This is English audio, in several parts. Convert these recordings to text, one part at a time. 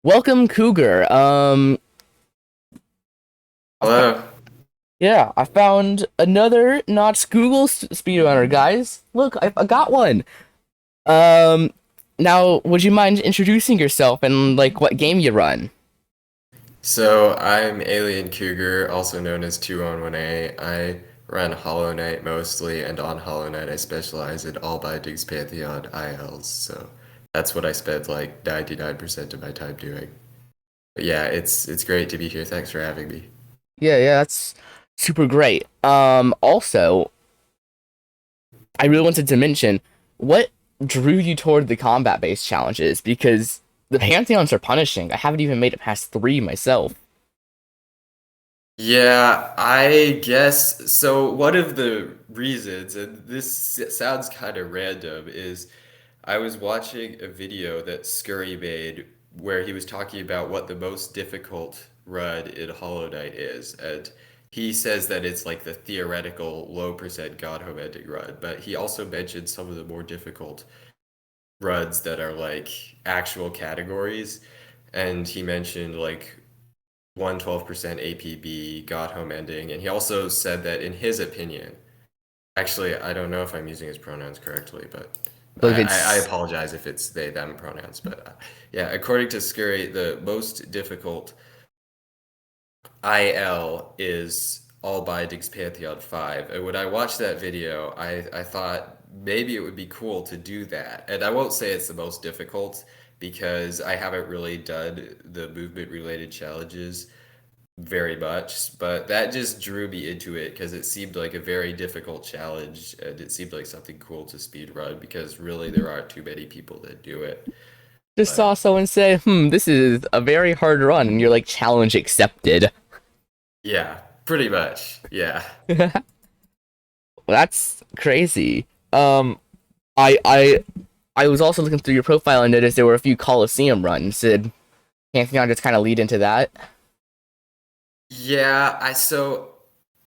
Welcome, Cougar. I fo- Hello. yeah, I found another not Google speedrunner, guys. Look, I got one. Um, Now, would you mind introducing yourself and like what game you run? So I'm Alien Cougar, also known as 211A. I run Hollow Knight mostly, and on Hollow Knight I specialize in All Bindings Pantheon ILs. So that's what I spend like 99% of my time doing. But yeah, it's great to be here. Thanks for having me. Yeah, that's super great. Also, I really wanted to mention what drew you toward the combat-based challenges because the Pantheons are punishing. I haven't even made it past three myself. Yeah, I guess so. One of the reasons, and this sounds kind of random, is I was watching a video that Scurry made where he was talking about what the most difficult run in Hollow Knight is, and he says that it's like the theoretical low percent God Home ending run, but he also mentioned some of the more difficult runs that are like actual categories, and he mentioned like 112% APB, God Home ending, and he also said that in his opinion, actually, I don't know if I'm using his pronouns correctly, but I believe I it's apologize if it's they, them pronouns. But yeah, according to Scurry, the most difficult IL is All Bindings Pantheon 5. And when I watched that video, I thought maybe it would be cool to do that. And I won't say it's the most difficult because I haven't really done the movement related challenges very much, but that just drew me into it because it seemed like a very difficult challenge and it seemed like something cool to speed run because really there aren't too many people that do it. just But saw someone say, this is a very hard run, and you're like, challenge accepted. yeah, pretty much. Yeah. That's crazy. Um, I I I was also looking through your profile and noticed there were a few Coliseum runs. Did Pantheon just kind of lead into that? Yeah, I so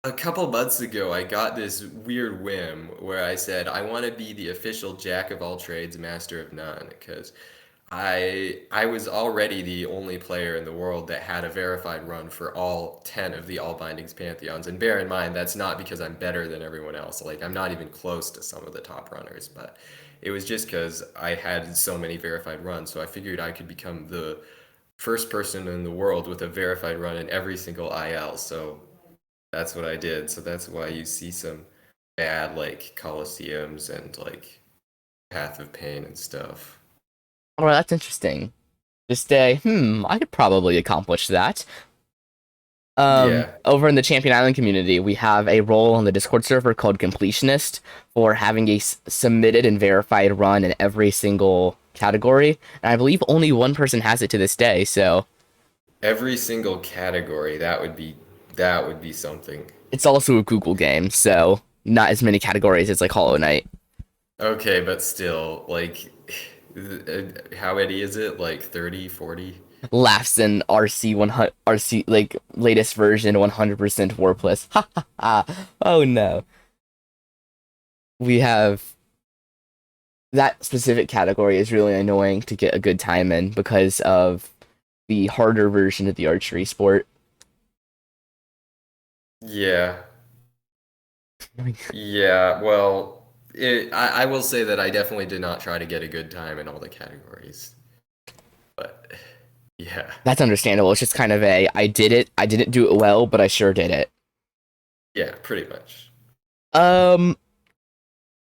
a couple months ago I got this weird whim where I said I want to be the official jack of all trades, master of none because I was already the only player in the world that had a verified run for all 10 of the All Bindings Pantheons. And bear in mind, that's not because I'm better than everyone else. Like, I'm not even close to some of the top runners, but it was just because I had so many verified runs. So I figured I could become the first person in the world with a verified run in every single IL. So that's what I did. So that's why you see some bad, like, Colosseums and, like, Path of Pain and stuff. Oh, that's interesting. Just I could probably accomplish that. Yeah. Over in the Champion Island community, we have a role on the Discord server called Completionist for having a submitted and verified run in every single category. And I believe only one person has it to this day, so Every single category, that would be something. it's also a Google game, so not as many categories as like Hollow Knight. Okay, but still, like, how many is it? Like 30, 40? Laughs in RC 100 RC like latest version 100% warpless. Ha ha ha. Oh no. We have that specific category is really annoying to get a good time in because of the harder version of the archery sport. Yeah. Yeah, well, I will say that I definitely did not try to get a good time in all the categories. But yeah. That's understandable. It's just kind of a I did it. I didn't do it well, but I sure did it. Yeah, pretty much. Um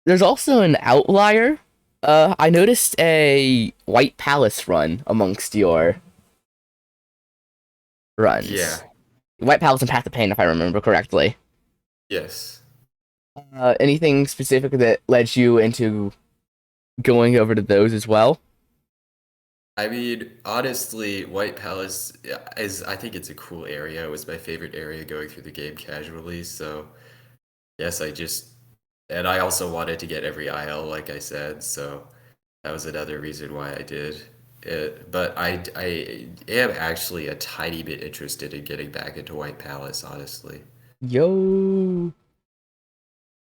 there's also an outlier. I noticed a White Palace run amongst your runs. Yeah. White Palace and Path of Pain, if I remember correctly. Yes. Anything specific that led you into going over to those as well? I mean, honestly, White Palace is, I think it's a cool area. It was my favorite area going through the game casually, so yes, and I also wanted to get every IL, like I said, so that was another reason why I did it. But I am actually a tiny bit interested in getting back into White Palace, honestly. Yo,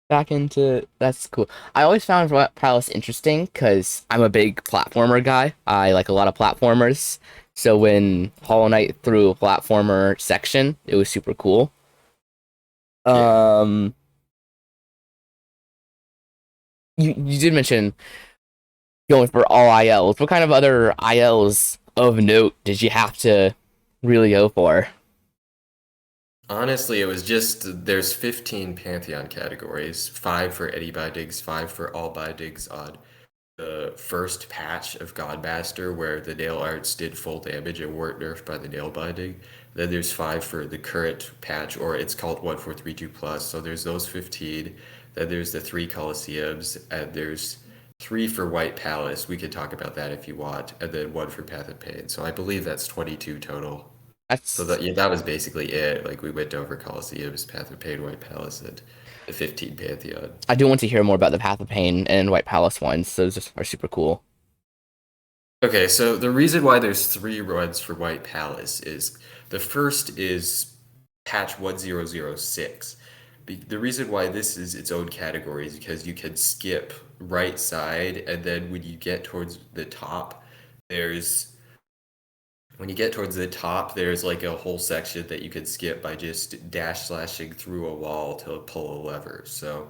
back into that's cool. I always found White Palace interesting because I'm a big platformer guy. I like a lot of platformers, So when Hollow Knight threw a platformer section, it was super cool. Yeah. Um, you did mention going for all ILs. What kind of other ILs of note did you have to really go for? Honestly, it was just there's 15 Pantheon categories, five for Eddie Digs, five for all Digs on the first patch of Godmaster where the nail arts did full damage and weren't nerfed by the nail binding. Then there's five for the current patch, or it's called 1432 plus. So there's those 15. Then there's the three Colosseums, and there's three for White Palace. We could talk about that if you want, and then one for Path of Pain. So I believe that's 22 total. So That's that was basically it. Like we went over Colosseums, Path of Pain, White Palace, and the 15 Pantheon. I do want to hear more about the Path of Pain and White Palace ones. Those are super cool. Okay, so the reason why there's three runs for White Palace is the first is patch 1006. The reason why this is its own category is because you can skip right side, and then when you get towards the top, there's when you get towards the top, there's like a whole section that you can skip by just dash slashing through a wall to pull a lever. So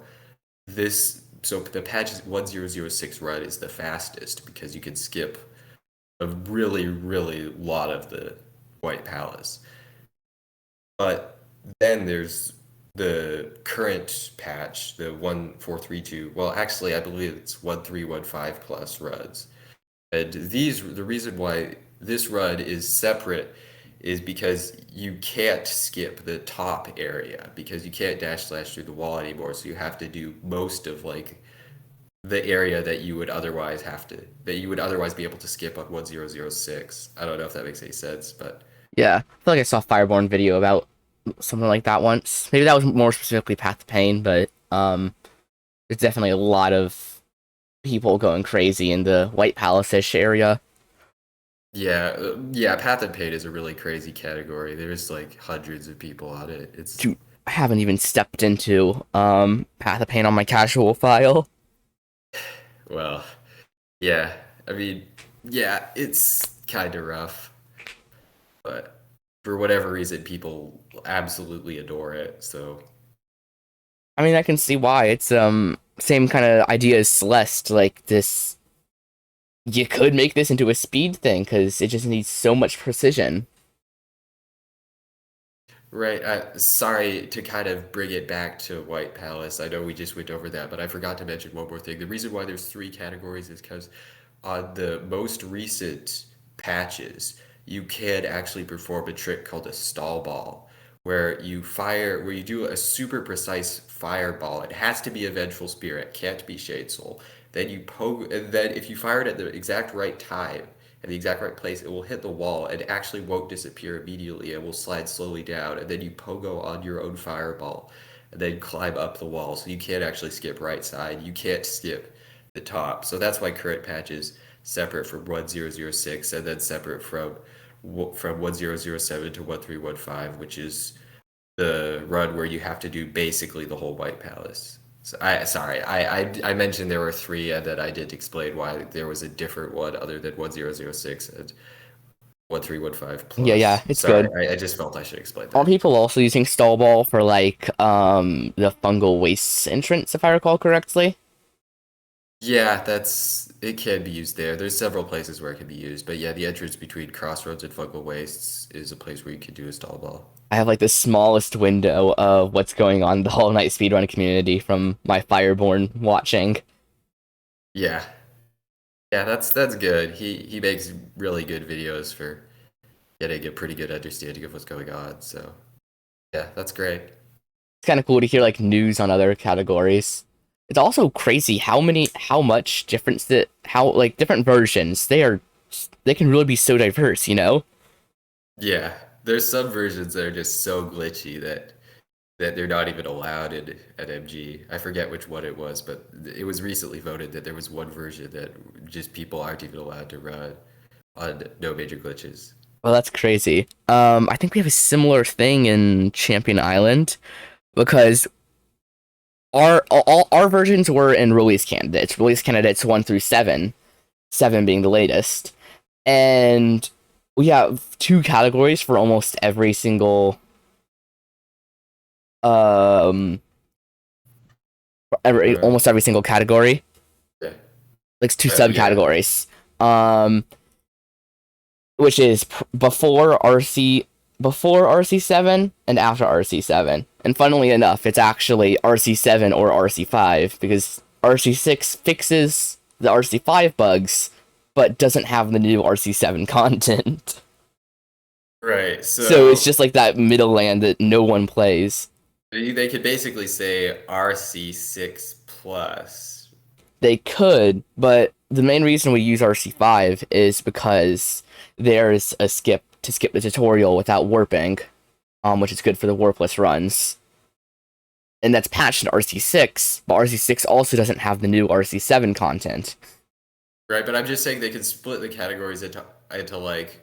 the patch 1006 run is the fastest because you can skip a really, really lot of the White Palace. But then there's the current patch, the 1432. Well, actually, I believe it's 1315 plus runs. And the reason why this run is separate is because you can't skip the top area because you can't dash slash through the wall anymore. So you have to do most of like the area that you would otherwise be able to skip on 1006. I don't know if that makes any sense, but Yeah, I feel like I saw a Fireborn video about something like that once. Maybe that was more specifically Path of Pain, but there's definitely a lot of people going crazy in the White Palace-ish area. yeah, Path and Pain is a really crazy category. There's like hundreds of people on it. It's Dude, I haven't even stepped into Path of Pain on my casual file. well, yeah. I mean, yeah, it's kind of rough, but for whatever reason, people absolutely adore it. So I mean, I can see why. It's same kind of idea as Celeste. Like this, you could make this into a speed thing because it just needs so much precision. right. Sorry to kind of bring it back to White Palace. I know we just went over that, but I forgot to mention one more thing. The reason why there's three categories is because on the most recent patches, you can actually perform a trick called a stall ball, where you do a super precise fireball. It has to be a Vengeful Spirit, can't be Shade Soul. Then you poke, and then if you fire it at the exact right time, at the exact right place, it will hit the wall and actually won't disappear immediately. It will slide slowly down, and then you pogo on your own fireball, and then climb up the wall. So you can't actually skip right side. You can't skip the top. So that's why current patches separate from 1006 and then separate from 1007 to 1315, which is the run where you have to do basically the whole White Palace. So I mentioned there were three, and then I did explain why there was a different one other than 1006 and 1315 Yeah, yeah, plus. it's Sorry, good. I just felt I should explain Are that. people also using Stall Ball for like the fungal wastes entrance, if I recall correctly? Yeah, it can be used there. There's several places where it can be used, but yeah, the entrance between Crossroads and Fungal Wastes is a place where you can do a stall ball. I have like the smallest window of what's going on in the Hollow Knight speedrun community from my Fireborn watching. Yeah, yeah, that's good. He makes really good videos for getting a pretty good understanding of what's going on. So yeah, that's great. It's kind of cool to hear like news on other categories. It's also crazy how much difference that, how like different versions, they can really be so diverse, you know? Yeah, there's some versions that are just so glitchy that they're not even allowed at MG. I forget which one it was, but it was recently voted that there was one version that just people aren't even allowed to run on no major glitches. Well, that's crazy. I think we have a similar thing in Champion Island because all our versions were in release candidates 1 through 7, 7 being the latest. And we have two categories for almost every single um Run. almost every single category, Yeah. like two Yeah. subcategories. Which is before RC7 and after RC7. And funnily enough, it's actually RC7 or RC5 because RC6 fixes the RC5 bugs but doesn't have the new RC7 content. Right. So it's So just like that middle land that no one plays. they could basically say RC6 plus. They could, but the main reason we use RC5 is because there's a skip to skip the tutorial without warping, which is good for the warpless runs. And that's patched in RC6, but RC6 also doesn't have the new RC7 content. Right, but I'm just saying they could split the categories into like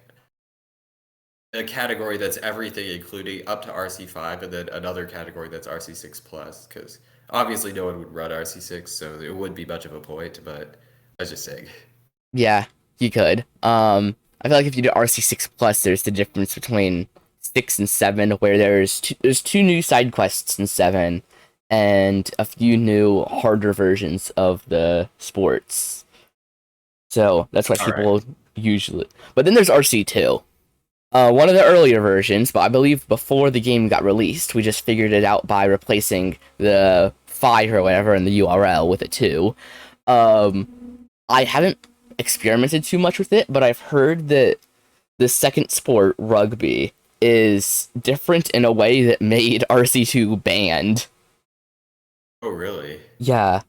a category that's everything, including up to RC5, and then another category that's RC6 plus. Because obviously, no one would run RC6, so it would be much of a point. But I was just saying. Yeah, you could. I feel like if you do RC6 plus, there's the difference between 6 and 7, where there's two new side quests in 7, and a few new harder versions of the sports. So that's why All right. people usually. But then there's RC2. One of the earlier versions, but I believe before the game got released, we just figured it out by replacing the 5 or whatever in the URL with a 2. I haven't experimented too much with it, but I've heard that the second sport, rugby, is different in a way that made RC2 banned. Oh, really? Yeah,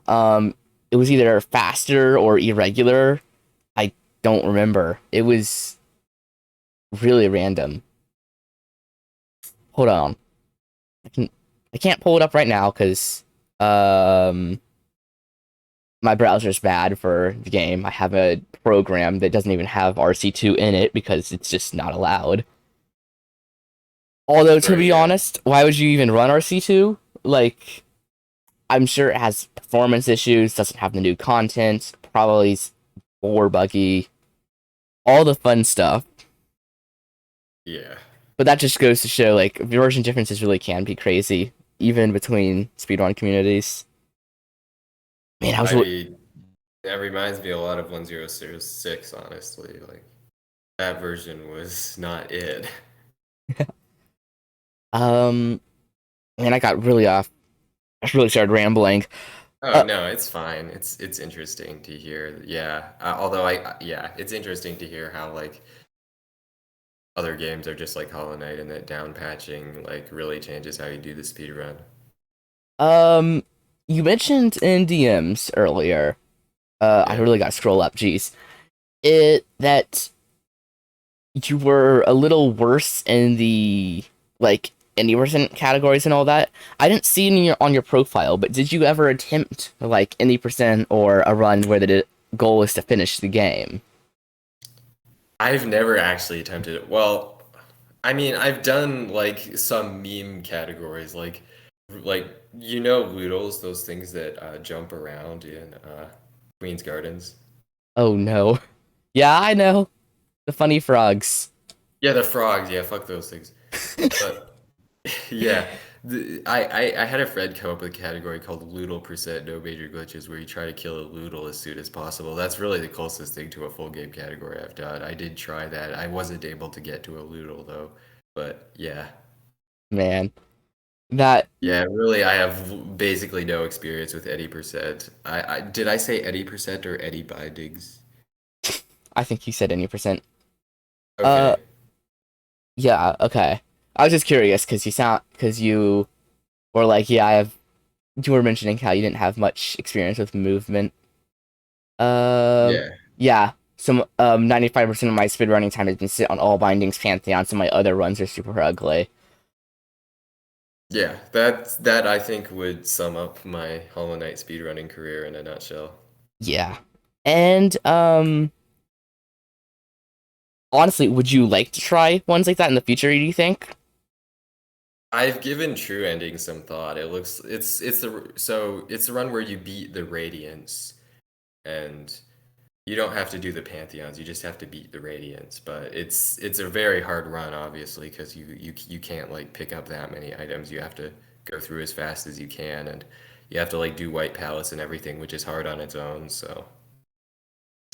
it was either faster or irregular. I don't remember. It was really random. Hold on. I can I can't pull it up right now because um my browser's bad for the game. I have a program that doesn't even have RC2 in it because it's just not allowed. Although to Right. be Yeah. honest, why would you even run RC2? Like, I'm sure it has performance issues, doesn't have the new content, probably more buggy, all the fun stuff. Yeah. But that just goes to show like version differences really can be crazy, even between speedrun communities. Man, I was I mean, that reminds me a lot of 1006. Honestly, like that version was not it. um man, I got really off. I really started rambling. Oh Uh, no, it's fine. It's interesting to hear. Yeah. Although yeah, it's interesting to hear how like other games are just like Hollow Knight and that down patching like really changes how you do the speed run. um, you mentioned in DMs earlier. I Yeah. really got to scroll up. Jeez, it that you were a little worse in the like any percent categories and all that. I didn't see it in on your profile, but did you ever attempt like any percent or a run where the goal is to finish the game? I've never actually attempted it. Well, I mean, I've done like some meme categories like Loodles, those things that jump around in Queen's Gardens. Oh no. Yeah, I know the funny frogs. Yeah, the frogs. Yeah, fuck those things. But yeah, I had a friend come up with a category called Loodle percent no major glitches, where you try to kill a Loodle as soon as possible. That's really the closest thing to a full game category I've done. I did try that. I wasn't able to get to a Loodle though. But yeah. Man, that Yeah, really, I have basically no experience with any percent. I did I say any percent or any bindings? I think you said any percent. Uh, Okay. yeah, okay. I was just curious because you were like, yeah, you were mentioning how you didn't have much experience with movement. Um, Yeah. yeah. Some 95% of my speedrunning time has been sit on all bindings Pantheon, so my other runs are super ugly. Yeah, that I think would sum up my Hollow Knight speedrunning career in a nutshell. Yeah. And honestly, would you like to try ones like that in the future, do you think? I've given True Ending some thought. It's the run where you beat the Radiance and you don't have to do the Pantheons. You just have to beat the Radiants. But it's a very hard run, obviously, because you can't like pick up that many items. You have to go through as fast as you can, and you have to like do White Palace and everything, which is hard on its own. So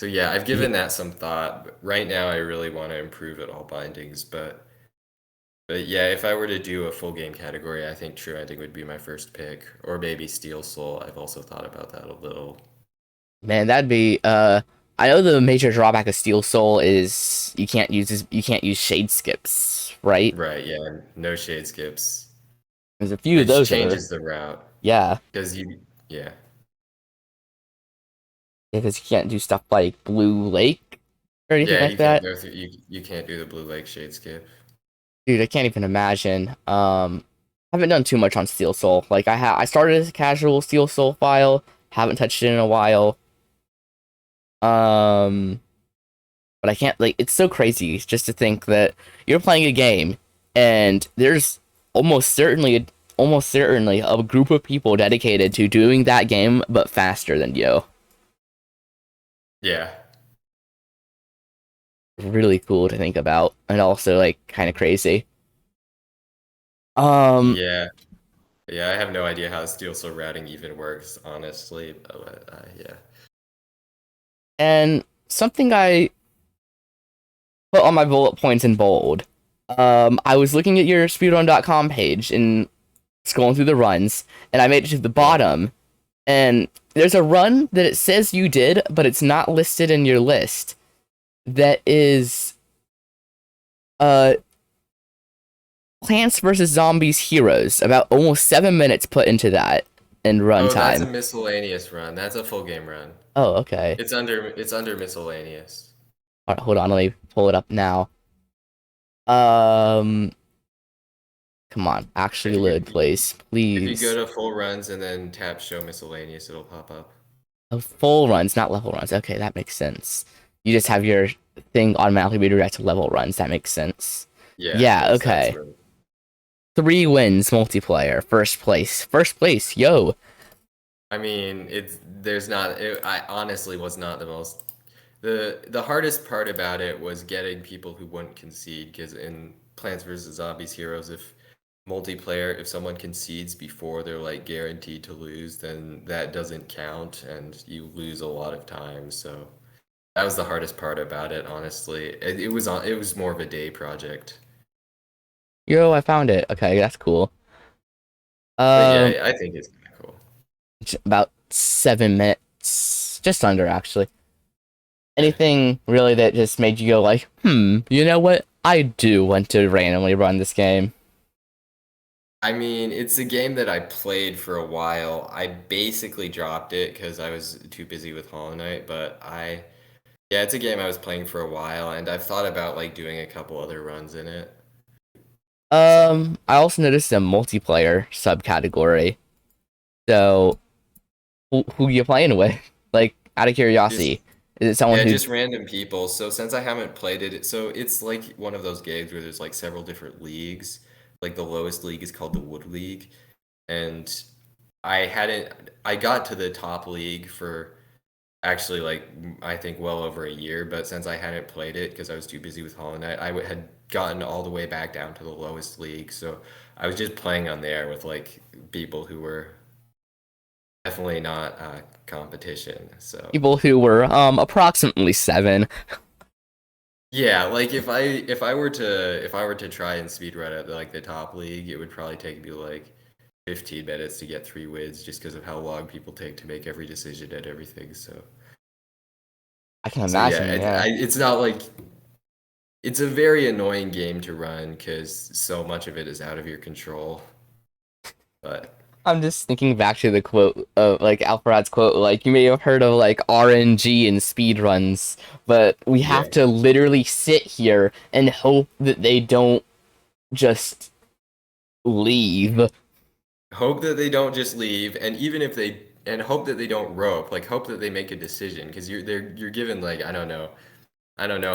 yeah, I've Yeah. given that some thought. But right now, I really want to improve at all bindings, but yeah, if I were to do a full game category, I think True Ending would be my first pick, or maybe Steel Soul. I've also thought about that a little. Man, that'd be I know the major drawback of Steel Soul is you can't use shade skips, right? Right, yeah, no shade skips, There's a few of which those that are changes the route yeah, because yeah, because you can't do stuff like Blue Lake or anything yeah, like you can't that. go through. You can't do the Blue Lake shade skip. Dude, I can't even imagine. I haven't done too much on Steel Soul. Like I started as a casual Steel Soul file, haven't touched it in a while. Um, but I can't like it's so crazy just to think that you're playing a game and there's almost certainly a group of people dedicated to doing that game but faster than you. Yeah, Really cool to think about and also like kind of crazy. Um yeah, yeah. I have no idea how Steel Soul routing even works, honestly. But, yeah, and something I put on my bullet points in bold. I was looking at your speedrun.com page and scrolling through the runs, and I made it to the yeah. bottom, and there's a run that it says you did, but it's not listed in your list. That is uh Plants vs Zombies Heroes. About almost 7 minutes put into that in Oh, that's a runtime. miscellaneous run. That's a full game run. Oh, okay. It's under miscellaneous. All right, hold on, let me pull it up now. Um, come on, actually If load, you please, if you go please. to full runs and then tap show miscellaneous, it'll pop up. Oh, full runs, not level runs. Okay, that makes sense. You just have your thing automatically redirect to level runs. That makes sense. Yeah, Yeah, that's okay. where. 3 wins multiplayer. First place. First place, yo. I mean, there's not. I honestly was not the most. The hardest part about it was getting people who wouldn't concede because in Plants vs Zombies Heroes, if multiplayer, if someone concedes before they're like guaranteed to lose, then that doesn't count and you lose a lot of time. So that was the hardest part about it, honestly. It was more of a day project. Yo, I found it. Okay, that's cool. But Um, yeah, I think it's kind of cool. about 7 minutes. Just under, actually. Anything really that just made you go like, you know what? I do want to randomly run this game. I mean, it's a game that I played for a while. I basically dropped it because I was too busy with Hollow Knight, yeah, it's a game I was playing for a while, and I've thought about like doing a couple other runs in it. So I also noticed a multiplayer subcategory. So, who you playing with? Like, out of just curiosity, is it someone yeah, who just random people. So since I haven't played it, so it's like one of those games where there's like several different leagues. Like the lowest league is called the Wood League, and I got to the top league for actually like I think well over a year, but since I hadn't played it because I was too busy with Hollow Knight, had gotten all the way back down to the lowest league. So I was just playing on there with like people who were definitely not competition. So people who were approximately 7? yeah, like if I were to try and speedrun at like the top league, it would probably take me like 15 minutes to get 3 wins just because of how long people take to make every decision and everything. I can So yeah, imagine, yeah. it's not like it's a very annoying game to run because so much of it is out of your control. But I'm just thinking back to the quote of like Alfred's quote, like you may have heard of like RNG and speed runs, but we yeah, have to literally sit here and hope that they don't just leave. hope that they don't just leave, and even if they and hope that they don't rope, like hope that they make a decision because you're given like I don't know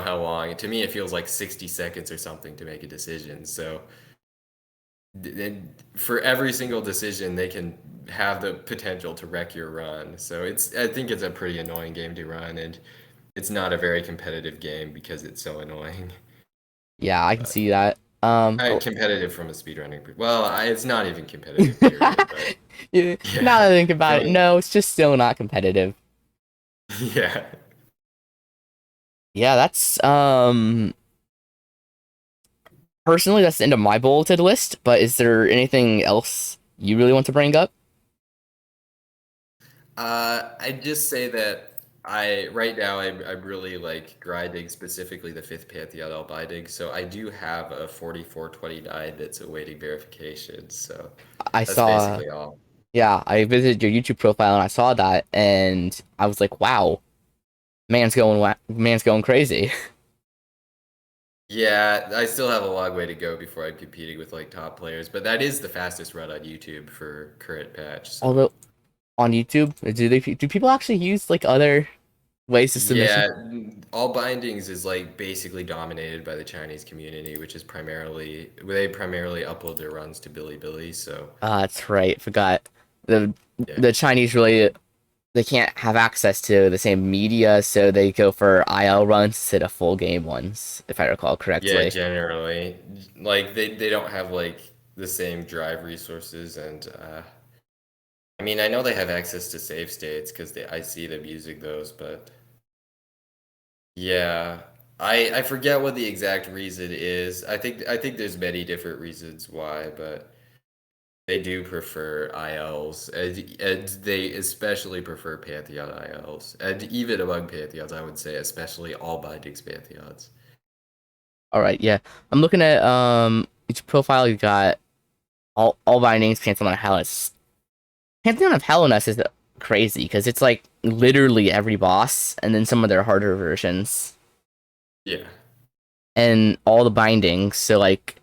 how long. To me, it feels like 60 seconds or something to make a decision. So for every single decision, they can have the potential to wreck your run. So I think it's a pretty annoying game to run, and it's not a very competitive game because it's so annoying. Yeah, I can But see that. Oh, competitive from a speedrunning. Well, it's not even competitive, period. But yeah, now yeah, that I think about it, from no, it's just still not competitive. yeah. Yeah, that's personally that's the end of my bulleted list, but is there anything else you really want to bring up? I just say that I right now I'm really like grinding specifically the fifth Pantheon Albinding, so I do have a 4429 that's awaiting verification. So I that's saw, basically all. yeah, I visited your YouTube profile and I saw that and I was like, wow, man's going crazy. Yeah, I still have a long way to go before I'm competing with like top players, but that is the fastest run on YouTube for current patch. So Although on YouTube, do people actually use like other ways to submission? yeah, all bindings is like basically dominated by the Chinese community, which is primarily they primarily upload their runs to Bilibili. So Ah, that's right. Forgot the yeah, the Chinese really they can't have access to the same media, so they go for IL runs instead of full game ones, if I recall yeah, correctly. generally like they don't have like the same drive resources, and I mean I know they have access to save states because I see them using those, but yeah. I forget what the exact reason is. I think there's many different reasons why, but they do prefer ILs, and they especially prefer Pantheon ILs. And even among Pantheons, I would say especially all bindings Pantheons. All right, yeah. I'm looking at each profile. You got all bindings Pantheon of Hellas. Pantheon of Hellas is crazy because it's like literally every boss, and then some of their harder versions, Yeah, and all the bindings. So like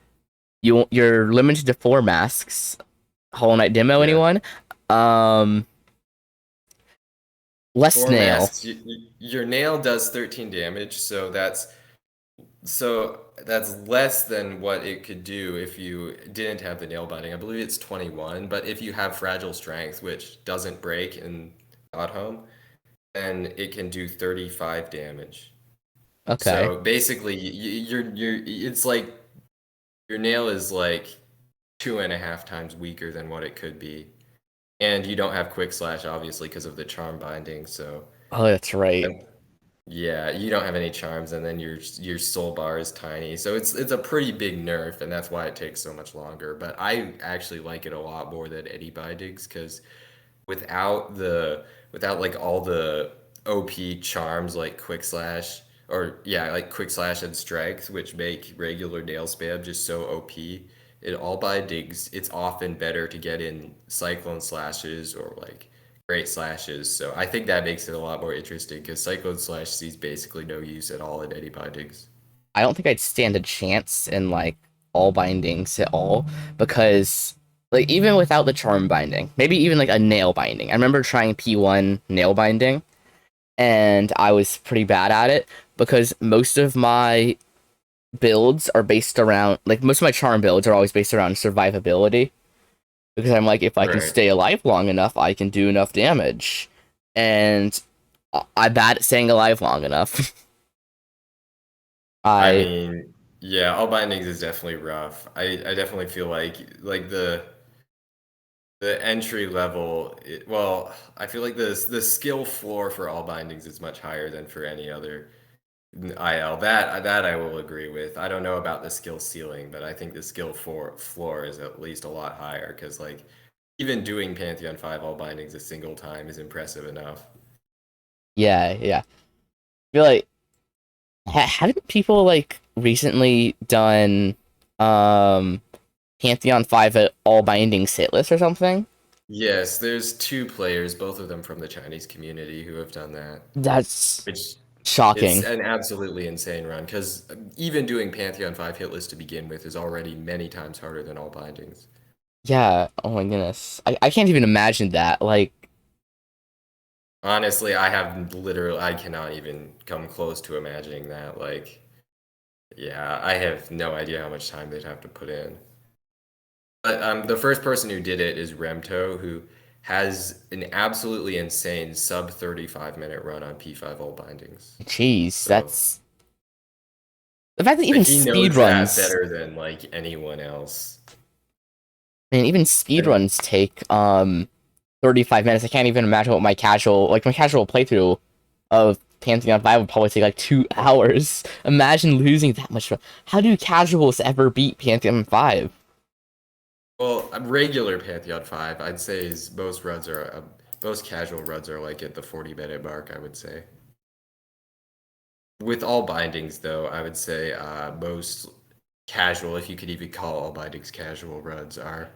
you're limited to 4 masks. Hollow Knight demo yeah. anyone? Um, less Four nail. masks. Your nail does 13 damage, so that's less than what it could do if you didn't have the nail binding. I believe it's 21, but if you have fragile strength, which doesn't break in God Home, then it can do 35 damage. Okay. So basically, it's like your nail is like 2.5 times weaker than what it could be, and you don't have quick slash obviously because of the charm binding. So Oh, that's right. um, yeah, you don't have any charms, and then your soul bar is tiny. So it's a pretty big nerf, and that's why it takes so much longer. But I actually like it a lot more than any bindings because without the without like all the OP charms like quick slash or yeah like quick slash and strength which make regular nail spam just so OP in all by digs it's often better to get in cyclone slashes or like great slashes, so I think that makes it a lot more interesting because cyclone slash sees basically no use at all in any bindings. I don't think I'd stand a chance in like all bindings at all because like even without the charm binding, maybe even like a nail binding. I remember trying P1 nail binding and I was pretty bad at it because most of my builds are based around like most of my charm builds are always based around survivability because I'm like if I can Right. stay alive long enough, I can do enough damage. And I'm bad at staying alive long enough. I I mean, yeah, all bindings is definitely rough. I definitely feel like the entry level, well, I feel like the skill floor for all bindings is much higher than for any other IL. That I will agree with. I don't know about the skill ceiling, but I think the floor is at least a lot higher because like even doing Pantheon 5 all bindings a single time is impressive enough. yeah. I feel like haven't people like recently done um Pantheon 5 at all bindings hitless or something? Yes, there's two players, both of them from the Chinese community, who have done that, That's which it's shocking. an absolutely insane run because even doing Pantheon 5 hit list to begin with is already many times harder than all bindings. Yeah, oh my goodness. I can't even imagine that. Like Honestly, I cannot even come close to imagining that. Like, yeah, I have no idea how much time they'd have to put in. But the first person who did it is Remto, who has an absolutely insane sub 35-minute run on P5 all bindings. Jeez, So that's the fact that like even he speed knows that runs. better than like anyone else. I mean, even speed And runs take 35 minutes. I can't even imagine what my casual playthrough of Pantheon 5 would probably take like 2 hours. Imagine losing that much. How do casuals ever beat Pantheon 5? well, regular Pantheon 5, I'd say is most casual runs are like at the 40-minute mark, I would say. With all bindings, though, I would say most casual, if you could even call all bindings casual runs, are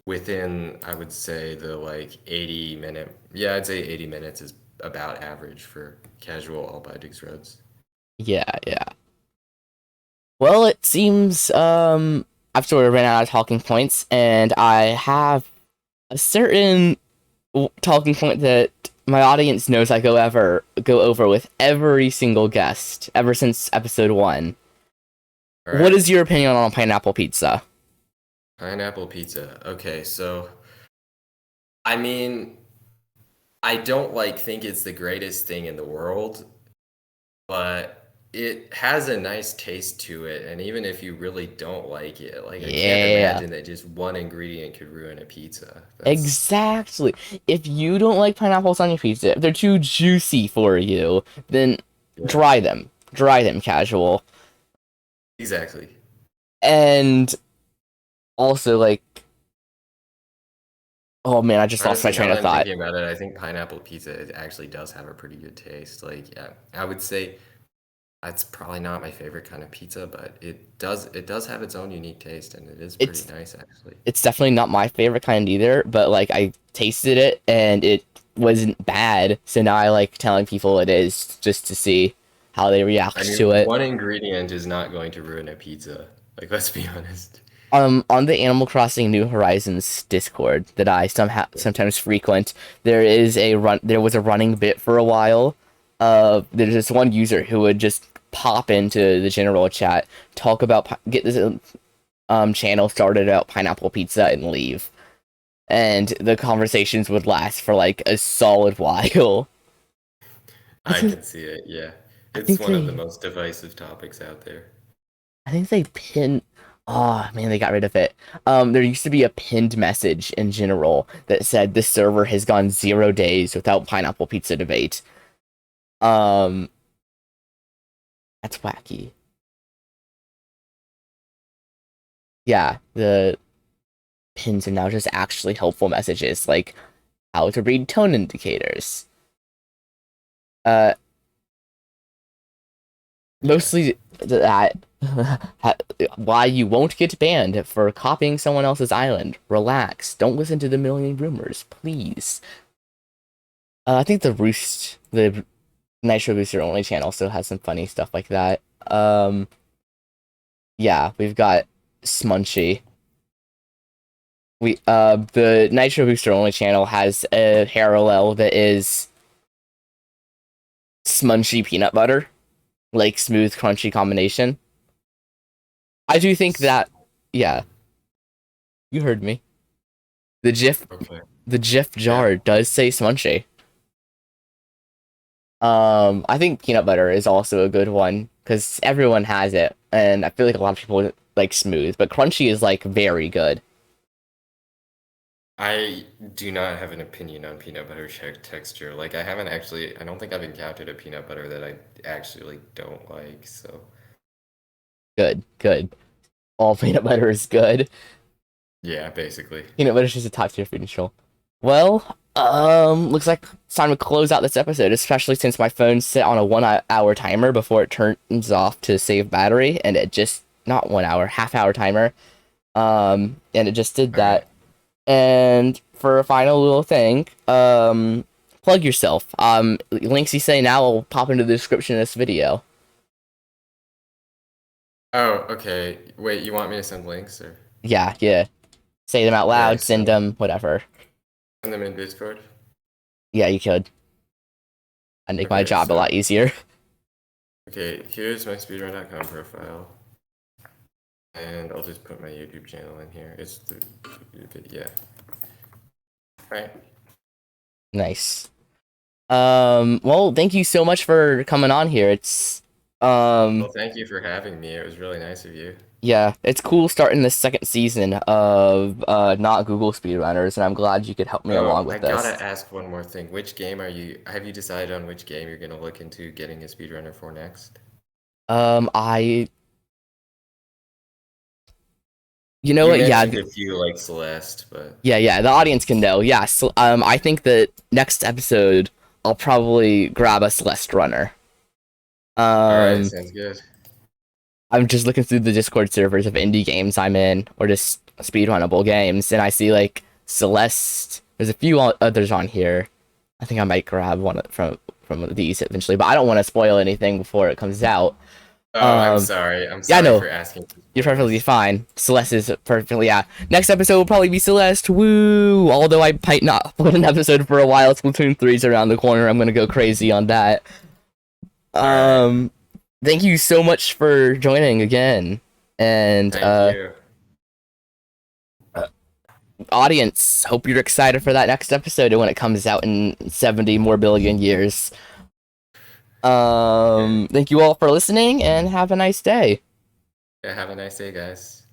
within, I would say, the like 80-minute. Yeah, I'd say 80 minutes is about average for casual all bindings runs. Yeah, yeah. Well, it seems I've sort of ran out of talking points, and I have a certain talking point that my audience knows I go over with every single guest ever since episode 1. All What right, is your opinion on pineapple pizza? pineapple pizza. Okay, so I mean, I don't like think it's the greatest thing in the world, but it has a nice taste to it. And even if you really don't like it, like I can't Yeah, imagine that just one ingredient could ruin a pizza. That's exactly. If you don't like pineapples on your pizza, if they're too juicy for you, then yeah, dry them. Dry them, casual. exactly. And also, like, oh man, I just lost my Honestly, now train that of I'm thought. thinking about it, I think pineapple pizza it actually does have a pretty good taste. Like, yeah, I would say that's probably not my favorite kind of pizza, but it does have its own unique taste, and it is pretty It's nice actually. it's definitely not my favorite kind either, but like I tasted it and it wasn't bad, so now I like telling people it is just to see how they I react to mean, it. one ingredient is not going to ruin a pizza. Like, let's be honest. On the Animal Crossing New Horizons Discord that I sometimes frequent, there was a running bit for a while. There's this one user who would just pop into the general chat, talk about get this channel started about pineapple pizza and leave. And the conversations would last for like a solid while. I I think can see it. Yeah, I it's think one of the they most divisive topics out there. I think they pin. Oh man, they got rid of it. There used to be a pinned message in general that said this server has gone 0 days without pineapple pizza debate. Um, that's wacky. Yeah, the pins are now just actually helpful messages like how to read tone indicators. Uh, Yeah, Mostly that why you won't get banned for copying someone else's island. Relax. Don't listen to the million rumors, please. I think the Nitro Booster only channel still has some funny stuff like that. Yeah, we've got Smunchy. The Nitro Booster only channel has a parallel that is Smunchy peanut butter, like smooth, crunchy combination. I do think S- that, yeah, you heard me. The GIF, okay. the GIF Yeah, jar does say Smunchy. I think peanut butter is also a good one because everyone has it, and I feel like a lot of people like smooth, but crunchy is like very good. I do not have an opinion on peanut butter texture. Like, I don't think I've encountered a peanut butter that I actually don't like. So, Good, good. All peanut butter is good. yeah, basically. Peanut butter is just a top tier food neutral. Well, looks like it's time to close out this episode, especially since my phone's set on a 1 hour timer before it turns off to save battery, and it just not 1 hour, half-hour timer. And it just did All right. that. And for a final little thing, plug yourself. Links you say now will pop into the description of this video. Oh, okay. Wait, you want me to send links or? Yeah, yeah. Say them out Okay, loud, send so them, whatever. send them in Discord. Yeah, you could. I'd make my Okay, job a lot so easier. okay, here's my speedrun.com profile, and I'll just put my YouTube channel in here. Yeah. All right. Nice. Well, thank you so much for coming on here. Um, Well, thank you for having me. It was really nice of you. yeah, it's cool starting the second season of Not Google Speedrunners, and I'm glad you could help me Oh, along I with gotta this. ask one more thing. Which game have you decided on which game you're gonna look into getting a speedrunner for next? I, you know You what? Yeah, mentioned a few like Celeste, but yeah, the audience can know. Yeah, so, I think that next episode I'll probably grab a Celeste runner. all right, Um, sounds good. I'm just looking through the Discord servers of indie games I'm in, or just speedrunnable games, and I see like Celeste. There's a few others on here. I think I might grab one from these eventually, but I don't want to spoil anything before it comes out. Oh, I'm Um, sorry. I'm yeah, sorry no, for asking for you're perfectly spoilers. fine. Celeste is perfectly, yeah. Next episode will probably be Celeste. Woo! Although I might not upload an episode for a while. Splatoon 3's around the corner. I'm gonna go crazy on that. All right. Um, Thank you so much for joining again, and Thank you. uh, audience, hope you're excited for that next episode when it comes out in 70 more billion years. Yeah. Thank you all for listening, and have a nice day. Yeah, have a nice day, guys.